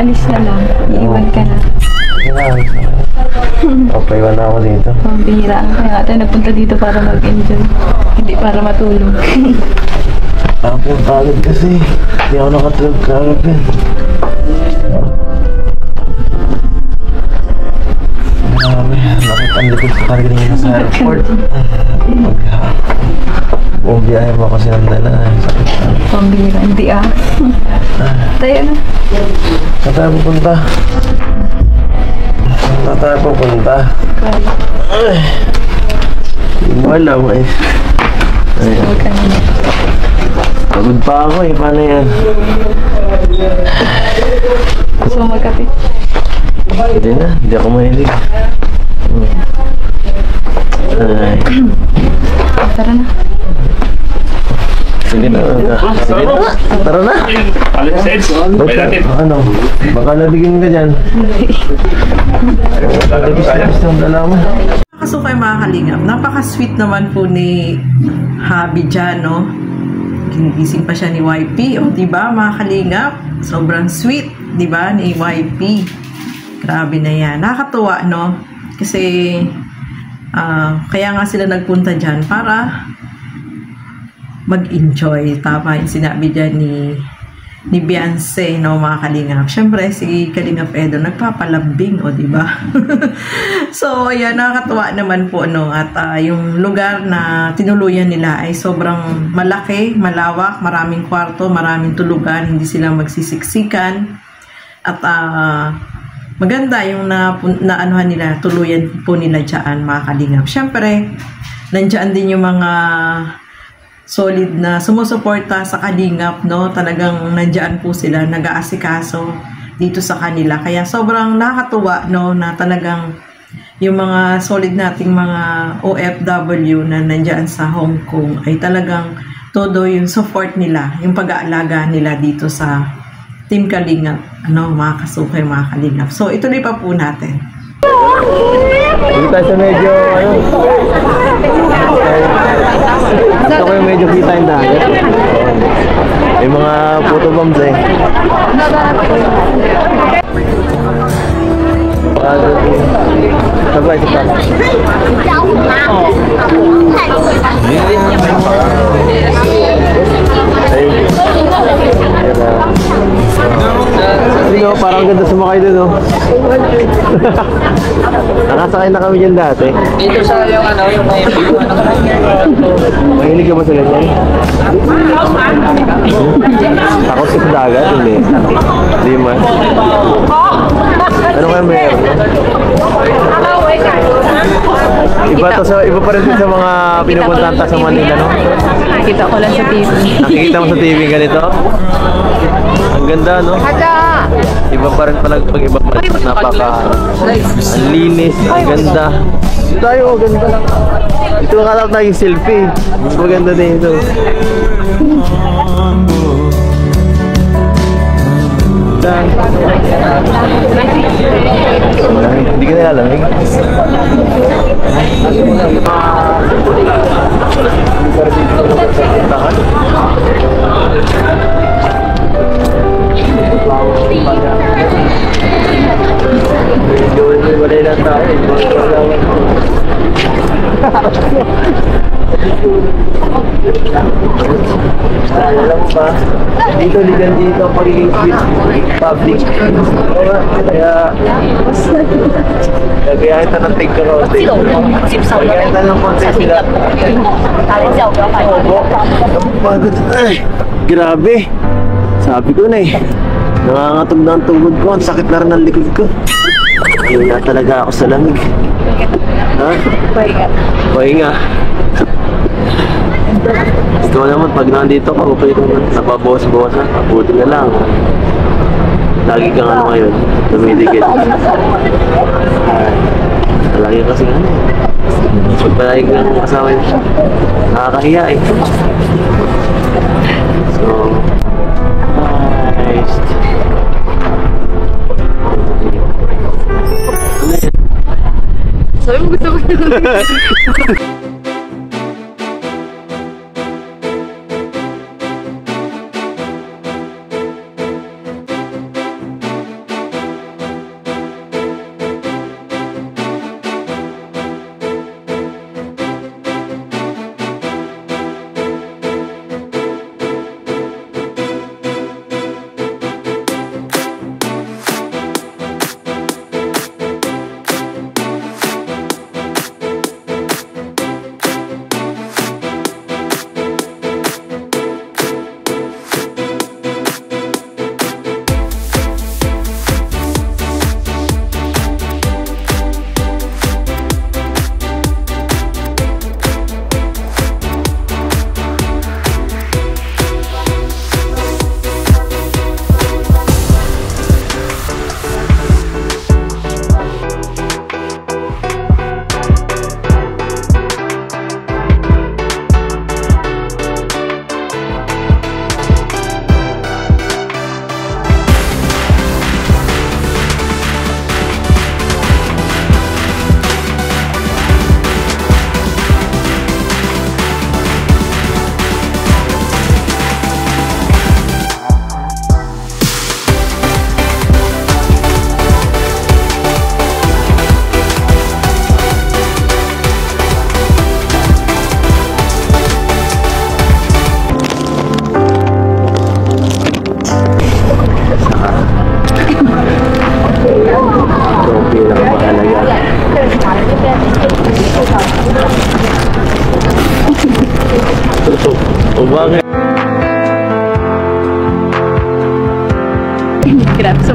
aalis na lang. Iiwan ka na. Papaiwan na ako dito. Pambihira. Kaya nga tayo nagpunta dito para mag-enjoy. Hindi para matulog. Pagod kasi. Hindi ako nakatulog kagad. Grabe, bakit ang likod ko talaga nyo sa airport? Buong biyahe mo kasi ng dala. Pambihira. Hindi tayo na. Saan tayo pupunta? Saan tayo pupunta? Ay, hindi mo alam eh. Huwag ka na. Pagod pa ako eh. Paano yan? Gusto mo magkape? Hindi na. Hindi ako mahilig. Ay. Tara na. Sige na. Sige na. Tara na. Ano? Baka nabigyan ka dyan. Labis ng dala mo. Nakasukay mga kalingap. Napaka-sweet naman po ni Habi dyan, no? Ginigising pa siya ni YP. O, diba mga kalingap? Sobrang sweet, diba, ni YP. Grabe na yan. Nakakatuwa, no? Kasi, kaya nga sila nagpunta dyan para mag-enjoy. Tama yung sinabi dyan ni Beyonce, no, mga kalingap. Siyempre, si Kalingap Edo nagpapalambing, o, diba? So, ayan, nakakatuwa naman po, no? At yung lugar na tinuluyan nila ay sobrang malaki, malawak, maraming kwarto, maraming tulugan, hindi sila magsisiksikan. At maganda yung naanuhan nila, tuluyan po nila dyan, mga kalingap. Siyempre, nandyan din yung mga solid na sumusuporta sa kalingap, no? Talagang nandyan po sila, nag-aasikaso dito sa kanila. Kaya sobrang nakakatuwa, no? Na talagang yung mga solid nating mga OFW na nandyan sa Hong Kong ay talagang todo yung support nila, yung pag-aalaga nila dito sa Team Kalingap, ano, mga kasukay, mga kalingap. So, ituloy pa po natin. Dito tayo sa medyo, ito ko yung medyo kita yung dagat. May mga photo bombs eh. Sabay sa taas. Sino, parang ganda sumakay dun, no? Nakasakay na kami dyan dati. Dito sa yung ano, yung may Mahilig ka ba sa ganyan? Takot ka sa dagat? Hindi. Hindi man. Ano kaya meron? Iba pa rin sa mga pinupuntahan sa Manila, no? Nakita ko lang sa TV. Nakikita mo sa TV ganito? Ang ganda, no? Iba pa rin pala pag iba pa rin. Napaka ang linis, ang ganda. Dito tayo, ganda. Ito ang kalap na yung selfie. Mas maganda din ito. Hindi ka nilalamig. Wala lang tayo. Alam mo ba, dito ligan dito ang pagiging public. Kaya gagayahin na ng take ka konti. Gagayahin na ng konti sila. Pagod. Ay, grabe. Sabi ko na eh. Nangangatog na ang tugod ko. Ang sakit na rin ang likod ko. Hindi na talaga ako sa lamig. Ha? Pahinga. Gusto ko naman pag nandito ka, okay naman. Napabawas-bawas na. Mabuti na lang. Lagi kang ano ngayon. Dumidikit. Lagi kasi ano. Pag palagi kang kasama yun. Nakakahiya eh. So, nice. Sabi mo gusto ko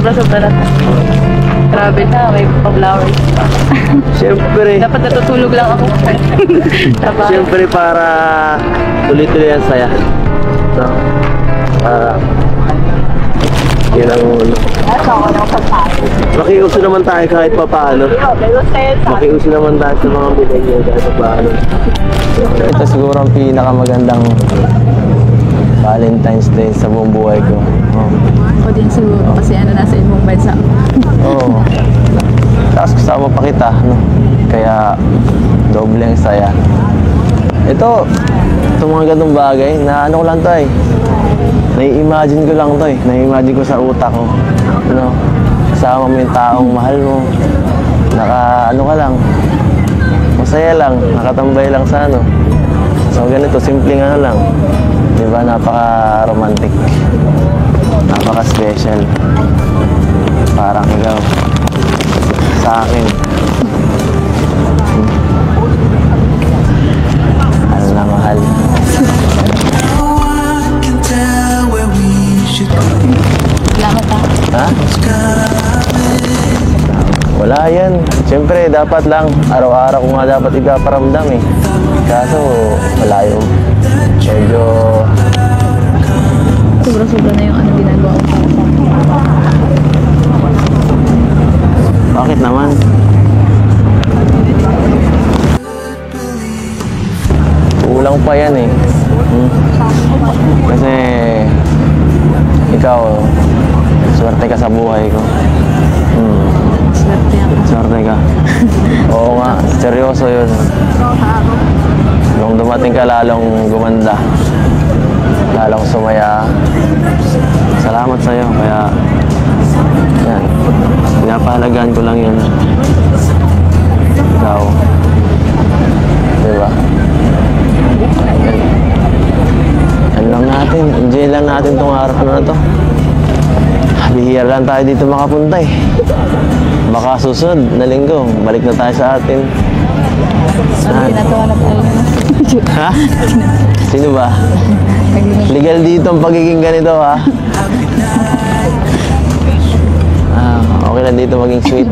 Sobra-sobra na. Grabe na, may pa-flowers pa. Siyempre. Dapat natutulog lang ako. Siyempre para tuloy-tuloy ang saya. No? Para yun ang ulo. Makiuso naman tayo kahit pa paano. Makiuso naman tayo sa mga millennial kahit pa paano. Ito siguro ang pinakamagandang Valentine's Day sa buong buhay ko. Ako din siguro kasi nasa ibang bansa. Oo. Tapos kasama pa kita, no? Kaya doble ang saya. Ito mga ganung bagay na ano ko lang to eh. Nai-imagine ko lang to eh. Nai-imagine ko sa utak ko. No? Kasama mo yung taong mahal mo. Ano ka lang. Masaya lang. Nakatambay lang sa ano. So ganito, simpleng ano lang. Diba? Napaka-romantic. Napaka-special. Parang ikaw sa akin. Mahal na mahal. Salamat ha. Ha? Wala yan. Siyempre, dapat lang. Araw-araw ko nga dapat ipaparamdam eh. Kaso, malayo. Medyo... Sobra-sobra na yung ano ginagawa ko para sa akin. Bakit naman? Kulang pa yan eh. Kasi ikaw, swerte ka sa buhay ko. Swerte ako. Swerte ka. Oo nga, seryoso yun. Nung dumating ka lalong gumanda, lalong sumaya. Salamat sa'yo, kaya yan, pinapahalagaan ko lang yun. Ikaw. Diba? Yan lang natin, enjoy lang natin itong araw na to. Bihira lang tayo dito makapunta eh. Baka susunod na linggo, balik na tayo sa atin. Pinatawa na tayo. Ha? Sino ba? Legal dito ang pagiging ganito ha. Okay lang dito maging sweet.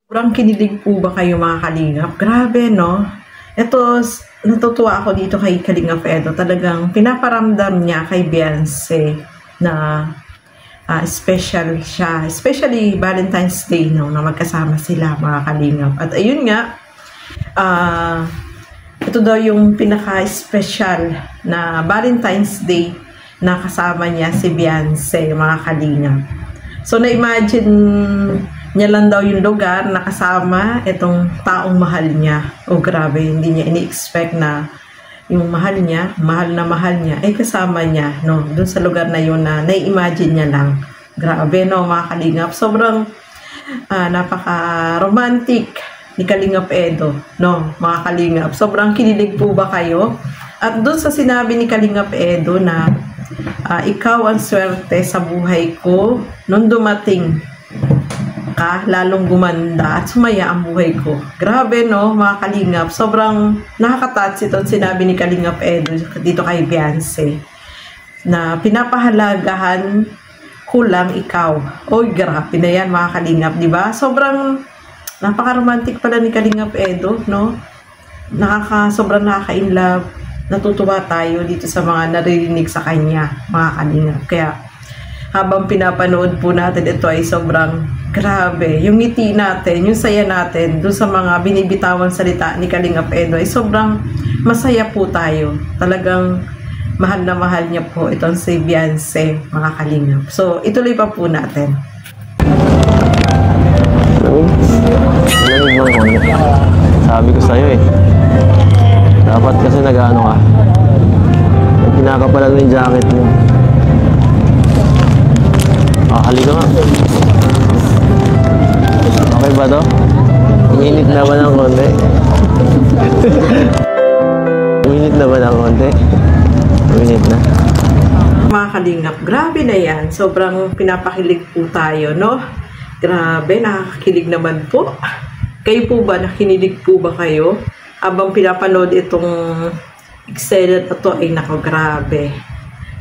Sobrang kinilig po ba kayo mga kalingap? Grabe no? Ito, natutuwa ako dito kay Kalingap Edo. Talagang pinaparamdam niya kay Beyonce na special siya. Especially Valentine's Day no, na magkasama sila mga kalingap. At ayun nga, ito daw yung pinaka-special na Valentine's Day na kasama niya si Beyonce mga kalingap. So na-imagine niya lang daw yung lugar na kasama itong taong mahal niya. O grabe, hindi niya ini-expect na yung mahal niya ay kasama niya, no? Doon sa lugar na yun na na-imagine niya lang. Grabe, no, mga kalingap. Sobrang napaka-romantic ni Kalingap Edo, no, mga kalingap. Sobrang kinilig po ba kayo? At doon sa sinabi ni Kalingap Edo na ikaw ang swerte sa buhay ko nung dumating ka, lalong gumanda at sumaya ang buhay ko. Grabe no, mga kalingap. Sobrang nakaka-touch ito sinabi ni Kalingap Edo dito kay Beyonce na pinapahalagahan ko lang ikaw. Oy, grabe na yan mga kalingap, di ba? Sobrang napaka-romantic pala ni Kalingap Edo, no? Sobrang nakaka-inlove. Natutuwa tayo dito sa mga naririnig sa kanya, mga kalingap. Kaya habang pinapanood po natin ito ay sobrang grabe. Yung ngiti natin, yung saya natin dun sa mga binibitawan salita ni Kalingap Edo ay sobrang masaya po tayo. Talagang mahal na mahal niya po itong si Beyonce, mga kalingap. So, ituloy pa po natin. Sabi ko sa'yo eh. Dapat kasi nag-ano ka. Pinakapalan mo yung jacket mo. Halika nga. Okay ba to? Uminit na ba ng konti? Uminit na ba ng konti? Uminit na. Mga kalingap, grabe na yan. Sobrang pinapakilig po tayo, no? Grabe, nakakakilig naman po. Kayo po ba, nakinilig po ba kayo? Habang pinapanood itong eksena na to ay nako, grabe.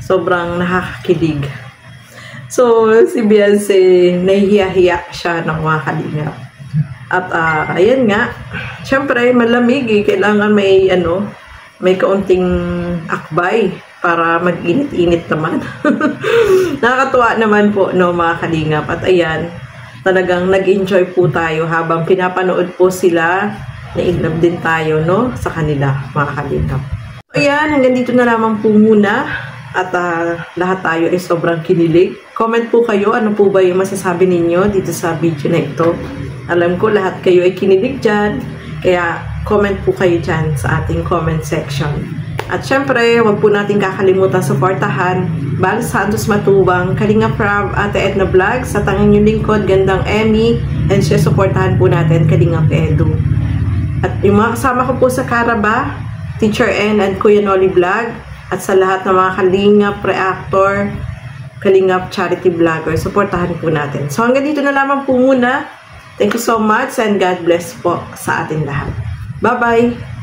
Sobrang nakakakilig. So, si Beyonce, nahihiya-hiya siya ng mga kalingap. At ayan nga, syempre malamig eh, kailangan may may kaunting akbay para mag-init-init naman. Nakakatuwa naman po no mga kalingap. At ayan, talagang nag-enjoy po tayo habang pinapanood po sila. Na-inlove din tayo no sa kanila mga kalingap. Ayan, hanggang dito na lamang po muna. At lahat tayo ay sobrang kinilig. Comment po kayo, ano po ba yung masasabi ninyo dito sa video na ito. Alam ko lahat kayo ay kinilig dyan. Kaya comment po kayo dyan sa ating comment section. At syempre, huwag po natin kakalimutan suportahan Bal Santos Matubang, Kalinga Prab, Ate Edna Vlog, sa tanging yung lingkod, Gandang Emmy, and siya suportahan po natin Kalinga Edu. At yung mga kasama ko po sa Caraba, Teacher N and Kuya Noli Vlog, at sa lahat ng mga Kalingap Reactor, Kalingap Charity Vlogger, suportahan po natin. So hanggang dito na lamang po muna. Thank you so much and God bless po sa ating lahat. Bye-bye!